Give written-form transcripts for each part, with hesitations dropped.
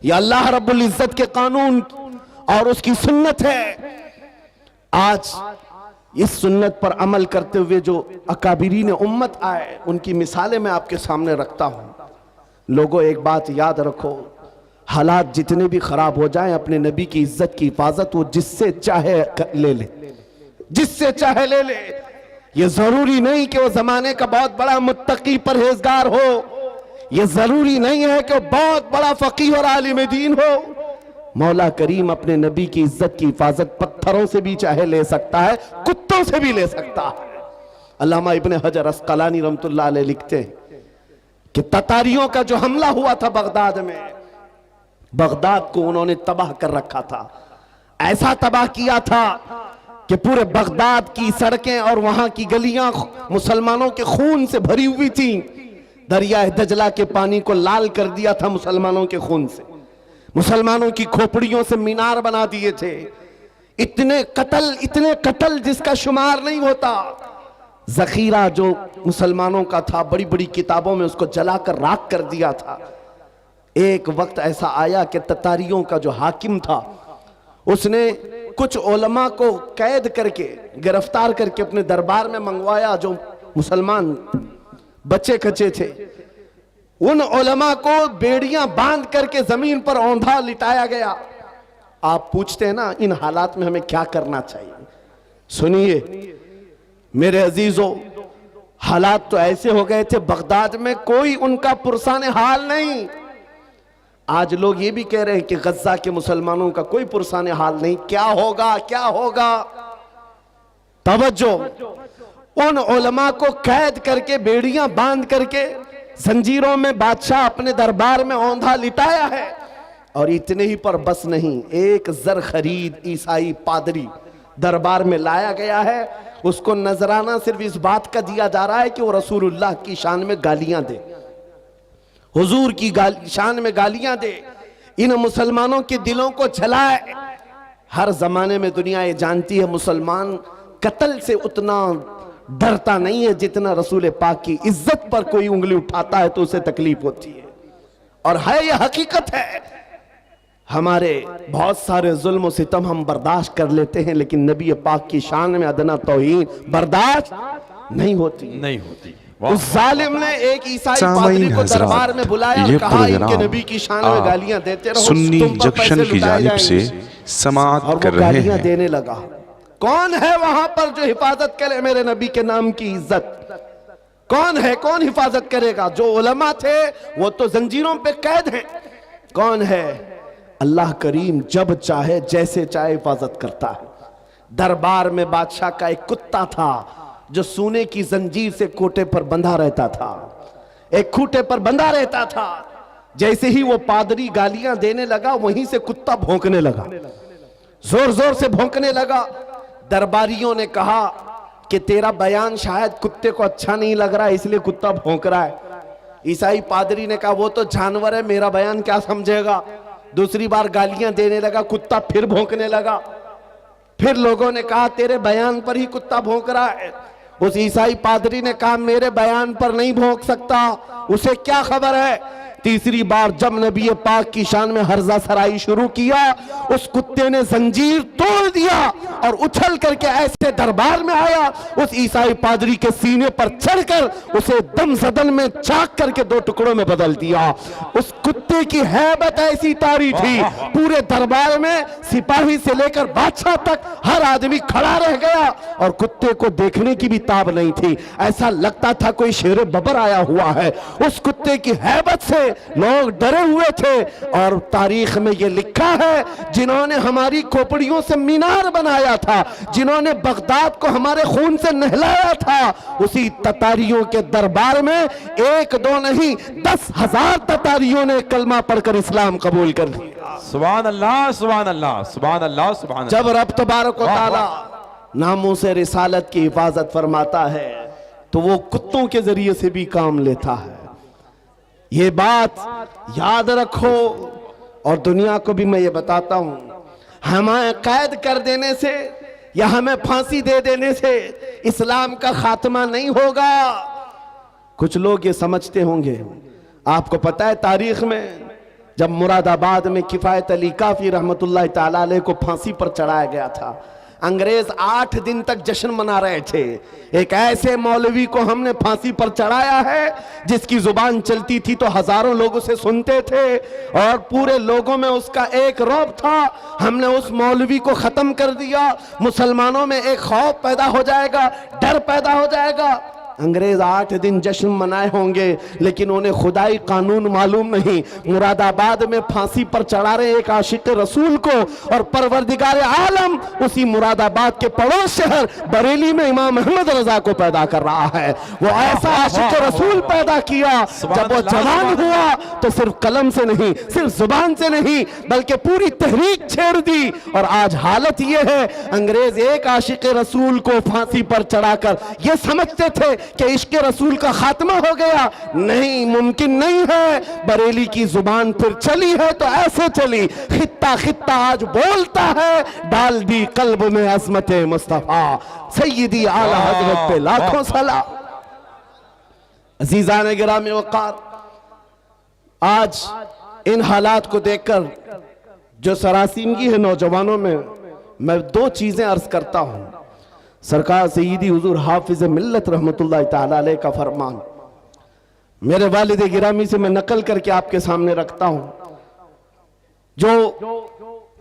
यह अल्लाह रब्बुल इज्जत के कानून और उसकी सुन्नत है। आज इस सुन्नत पर अमल करते हुए जो अकाबिरीन उम्मत आए, उनकी मिसालें मैं आपके सामने रखता हूं। लोगों, एक बात याद रखो, हालात जितने भी खराब हो जाएं, अपने नबी की इज्जत की हिफाजत वो जिससे चाहे ले ले, जिससे चाहे ले ले। ये जरूरी नहीं कि वो जमाने का बहुत बड़ा मुत्तकी परहेजगार हो, ये जरूरी नहीं है कि वो बहुत बड़ा फकीह और आलिम दीन हो। मौला करीम अपने नबी की इज्जत की हिफाजत पत्थरों से भी चाहे ले सकता है, कुत्तों से भी ले सकता है। अल्लामा इब्ने हजर अस्कलानी रहमतुल्लाह अलैह लिखते हैं कि ततारियों का जो हमला हुआ था बगदाद में, बगदाद को उन्होंने तबाह कर रखा था। ऐसा तबाह किया था कि पूरे बगदाद की सड़कें और वहां की गलियां मुसलमानों के खून से भरी हुई थी। दरिया दजला के पानी को लाल कर दिया था मुसलमानों के खून से। मुसलमानों की खोपड़ियों से मीनार बना दिए थे। इतने कत्ल जिसका शुमार नहीं होता। जखीरा जो मुसलमानों का था, बड़ी बड़ी किताबों में उसको जलाकर राख कर दिया था। एक वक्त ऐसा आया कि ततारियों का जो हाकिम था, उसने कुछ उलमा को कैद करके, गिरफ्तार करके अपने दरबार में मंगवाया जो मुसलमान बच्चे कच्चे थे। उन उलमा को बेड़ियां बांध करके जमीन पर औंधा लिटाया गया। आप पूछते हैं ना, इन हालात में हमें क्या करना चाहिए? सुनिए मेरे अजीजों, हालात तो ऐसे हो गए थे बगदाद में, कोई उनका पुरसाने हाल नहीं। आज लोग ये भी कह रहे हैं कि गज्जा के मुसलमानों का कोई पुरसाने हाल नहीं। क्या होगा, क्या होगा? तवज्जो, उन उलमा को कैद करके, बेड़ियां बांध करके, जंजीरों में बादशाह अपने दरबार में औंधा लिटाया है। और इतने ही पर बस नहीं, एक जर खरीद ईसाई पादरी दरबार में लाया गया है। उसको नजराना सिर्फ इस बात का दिया जा रहा है कि वो रसूलुल्लाह की शान में गालियां दे, हुजूर की शान में गालियां दे, इन मुसलमानों के दिलों को जलाए। हर जमाने में दुनिया ये जानती है मुसलमान कत्ल से उतना डरता नहीं है जितना रसूल पाक की इज्जत पर कोई उंगली उठाता है तो उसे तकलीफ होती है। और है यह हकीकत है। हमारे बहुत सारे जुल्म सितम हम बर्दाश्त कर लेते हैं, लेकिन नबी पाक की शान में अदना तौहीन बर्दाश्त नहीं होती। उस जालिम ने एक ईसाई पादरी को दरबार में बुलाया और कहा, इनके नबी की शान में गालियां देते रहो, सुन्नी जंक्शन की जानिब से समाअत कर रहे हैं। देने लगा। कौन है वहां पर जो हिफाजत करे मेरे नबी के नाम की इज्जत? कौन है, कौन हिफाजत करेगा? जो उलमा थे वो तो जंजीरों पे कैद हैं। कौन है? अल्लाह करीम जब चाहे जैसे चाहे हिफाजत करता है। दरबार में बादशाह का एक कुत्ता था जो सोने की जंजीर से कोटे पर बंधा रहता था, एक खूटे पर बंधा रहता था। जैसे ही वो पादरी गालियां देने लगा, वहीं से कुत्ता भौंकने लगा, जोर जोर से भौंकने लगा। दरबारियों ने कहा कि तेरा बयान शायद कुत्ते को अच्छा नहीं लग रहा है, इसलिए कुत्ता भौंक रहा है। ईसाई पादरी ने कहा वो तो जानवर है, मेरा बयान क्या समझेगा। दूसरी बार गालियां देने लगा, कुत्ता फिर भौंकने लगा। फिर लोगों ने कहा तेरे बयान पर ही कुत्ता भौंक रहा है। उस ईसाई पादरी ने कहा मेरे बयान पर नहीं भौंक सकता, उसे क्या खबर है। तीसरी बार जब नबी पाक की शान में हर्जा सराई शुरू किया, उस कुत्ते ने जंजीर तोड़ दिया और उछल करके ऐसे दरबार में आया, उस ईसाई पादरी के सीने पर चढ़कर उसे दम सदन में चाक करके दो टुकड़ों में बदल दिया। उस कुत्ते की हैबत ऐसी तारी थी, पूरे दरबार में सिपाही से लेकर बादशाह तक हर आदमी खड़ा रह गया और कुत्ते को देखने की भी ताब नहीं थी। ऐसा लगता था कोई शेर बबर आया हुआ है। उस कुत्ते की हैबत से लोग डरे हुए थे। और तारीख में यह लिखा है, जिन्होंने हमारी खोपड़ियों से मीनार बनाया था, जिन्होंने बगदाद को हमारे खून से नहलाया था, उसी ततारियों के दरबार में एक दो नहीं 10,000 ततारियों ने कलमा पढ़कर इस्लाम कबूल कर लिया। सुभान अल्लाह, सुभान अल्लाह, सुभान अल्लाह, सुभान अल्लाह। जब रब तबारक व तआला नामों से रिसालत की हिफाजत फरमाता है तो वो कुत्तों के जरिए से भी काम लेता है। ये बात याद रखो। और दुनिया को भी मैं ये बताता हूं, हमें कैद कर देने से या हमें फांसी दे देने से इस्लाम का खात्मा नहीं होगा। कुछ लोग ये समझते होंगे, आपको पता है तारीख में जब मुरादाबाद में किफायत अली काफी रहमतुल्लाह ताला अलैह को फांसी पर चढ़ाया गया था, अंग्रेज 8 दिन तक जश्न मना रहे थे। एक ऐसे मौलवी को हमने फांसी पर चढ़ाया है जिसकी जुबान चलती थी तो हजारों लोग उसे सुनते थे और पूरे लोगों में उसका एक रौब था। हमने उस मौलवी को खत्म कर दिया। मुसलमानों में एक खौफ पैदा हो जाएगा, डर पैदा हो जाएगा। अंग्रेज 8 दिन जश्न मनाए होंगे लेकिन उन्हें खुदाई कानून मालूम नहीं। मुरादाबाद में फांसी पर चढ़ा रहे एक आशिक रसूल को और परवरदिगार आलम उसी मुरादाबाद के पड़ोस शहर बरेली में इमाम अहमद रजा को पैदा कर रहा है। वो ऐसा आशिक रसूल पैदा किया, जब वो जवान हुआ तो सिर्फ कलम से नहीं, सिर्फ जुबान से नहीं, बल्कि पूरी तहरीक छेड़ दी। और आज हालत ये है, अंग्रेज एक आशिक रसूल को फांसी पर चढ़ाकर ये समझते थे कि इश्क रसूल का खात्मा हो गया। नहीं, मुमकिन नहीं है। बरेली की जुबान फिर चली है तो ऐसे चली, खित्ता खित्ता आज बोलता है, डाल दी कल्ब में अज़मत मुस्तफा सय्यदी आला हजरत पे लाखों सलाम। अजीजान गिरामी वक़ार, आज इन हालात को देखकर जो सरासीनगी है नौजवानों में, मैं 2 चीजें अर्ज करता हूं। सरकार सय्यदी हुजूर हाफिज मिल्लत रहमतुल्लाह ताला अलैह का फरमान मेरे वालिद गिरामी से मैं नकल करके आपके सामने रखता हूं, जो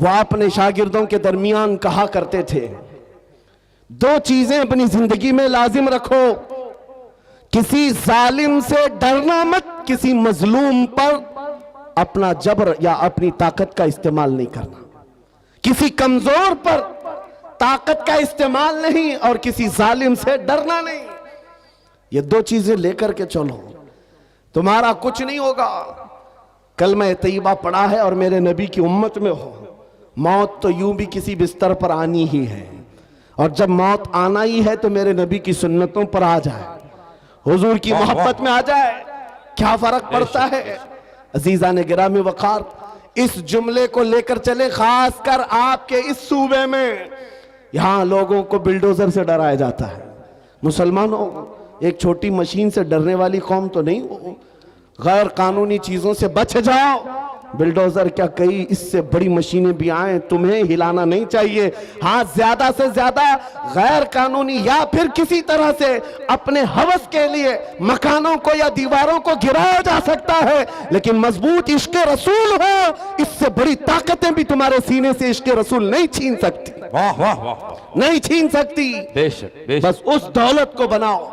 वो अपने शागिर्दों के दरमियान कहा करते थे, 2 चीजें अपनी जिंदगी में लाजिम रखो। किसी जालिम से डरना मत, किसी मजलूम पर अपना जबर या अपनी ताकत का इस्तेमाल नहीं करना, किसी कमजोर पर ताकत का इस्तेमाल नहीं और किसी जालिम से डरना नहीं। ये 2 चीजें लेकर के चलो, तुम्हारा कुछ नहीं होगा। कलमा तैयबा पढ़ा है और मेरे नबी की उम्मत में हो, मौत तो यूं भी किसी बिस्तर पर आनी ही है, और जब मौत आना ही है तो मेरे नबी की सुन्नतों पर आ जाए, हुजूर की मोहब्बत में आ जाए, क्या फर्क पड़ता है। अजीजान गिरामी वक़ार, इस जुमले को लेकर चले, खासकर आपके इस सूबे में, यहां लोगों को बिल्डोजर से डराया जाता है। मुसलमानों, एक छोटी मशीन से डरने वाली कौम तो नहीं हो। गैर कानूनी चीजों से बच जाओ। बिल्डोजर क्या, कई इससे बड़ी मशीनें भी आए, तुम्हें हिलाना नहीं चाहिए। हाँ, ज्यादा से ज्यादा गैर कानूनी या फिर किसी तरह से अपने हवस के लिए मकानों को या दीवारों को गिराया जा सकता है, लेकिन मजबूत इश्क रसूल हो, इससे बड़ी ताकतें भी तुम्हारे सीने से इश्क रसूल नहीं छीन सकती। वाह वाह वाह, नहीं छीन सकती। बेशक। बस उस दौलत को बनाओ,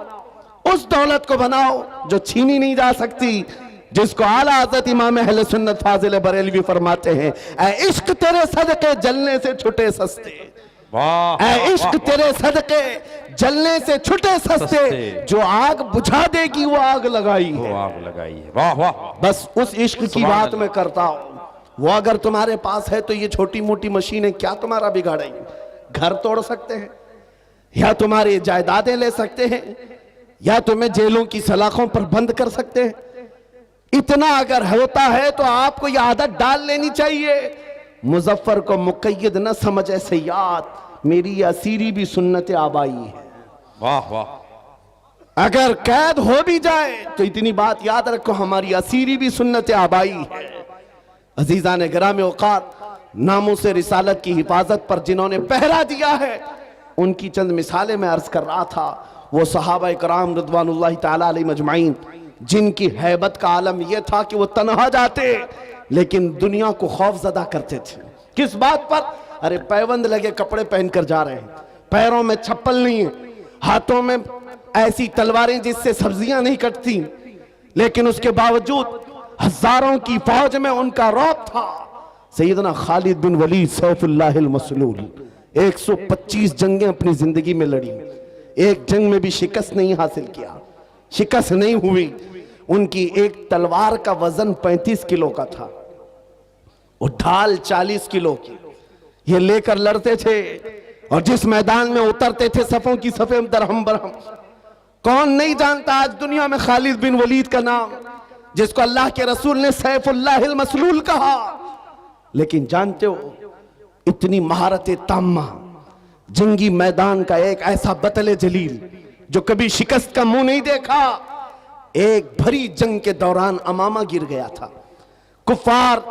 उस दौलत को बनाओ जो छीनी नहीं जा सकती, जिसको आला हज़रत इमाम अहले सुन्नत फाजिल बरेलवी फरमाते हैं, ऐ इश्क तेरे सदके जलने से छुटे सस्ते। वाह, ऐ इश्क तेरे सदके जलने से छुटे सस्ते, जो आग बुझा देगी वो आग लगाई है, वो आग लगाई है। वाह वाह, बस उस इश्क की बात मैं करता हूं। वो अगर तुम्हारे पास है तो ये छोटी मोटी मशीनें क्या तुम्हारा बिगाड़ेंगी। घर तोड़ सकते हैं, या तुम्हारी जायदादें ले सकते हैं, या तुम्हें जेलों की सलाखों पर बंद कर सकते हैं। इतना अगर होता है तो आपको यह आदत डाल लेनी चाहिए, मुजफ्फर को मुक़य्यद न समझ ऐसे याद, मेरी असीरी भी सुन्नत आबाई है। वाह वाह, अगर कैद हो भी जाए तो इतनी बात याद रखो, हमारी असीरी भी सुन्नत आबाई है। अजीजान गिरामी औकात, नामों से रिसालत की हिफाजत पर जिन्होंने पहरा दिया है, उनकी चंद मिसालें मैं अर्ज कर रहा था। वो सहाबा कराम रिज़वानुल्लाहि ताला अलैहिम अजमाइन, जिनकी हैबत का आलम यह था कि वो तन्हा जाते लेकिन दुनिया को खौफजदा करते थे। किस बात पर? अरे पैबंद लगे कपड़े पहनकर जा रहे हैं, पैरों में चप्पल नहीं है, हाथों में ऐसी तलवारें जिससे सब्जियां नहीं कटती, लेकिन उसके बावजूद हजारों की फौज में उनका रौब था। सैयदना खालिद बिन वलीद सैफुल्लाहिल मसलूल 125 जंगें अपनी जिंदगी में लड़ी, एक जंग में भी शिकस्त नहीं हासिल किया, शिकस्त नहीं हुई। उनकी एक तलवार का वजन 35 किलो का था, वो ढाल 40 किलो की, ये लेकर लड़ते थे और जिस मैदान में उतरते थे सफों की सफे दरहम बरहम। कौन नहीं जानता आज दुनिया में खालिद बिन वलीद का नाम, जिसको अल्लाह के रसूल ने सैफुल्लाहिल मसलूल कहा। लेकिन जानते हो, इतनी महारत ताम्मा, जंगी मैदान का एक ऐसा बतले जलील जो कभी शिकस्त का मुंह नहीं देखा। एक भरी जंग के दौरान अमामा गिर गया था, कुफार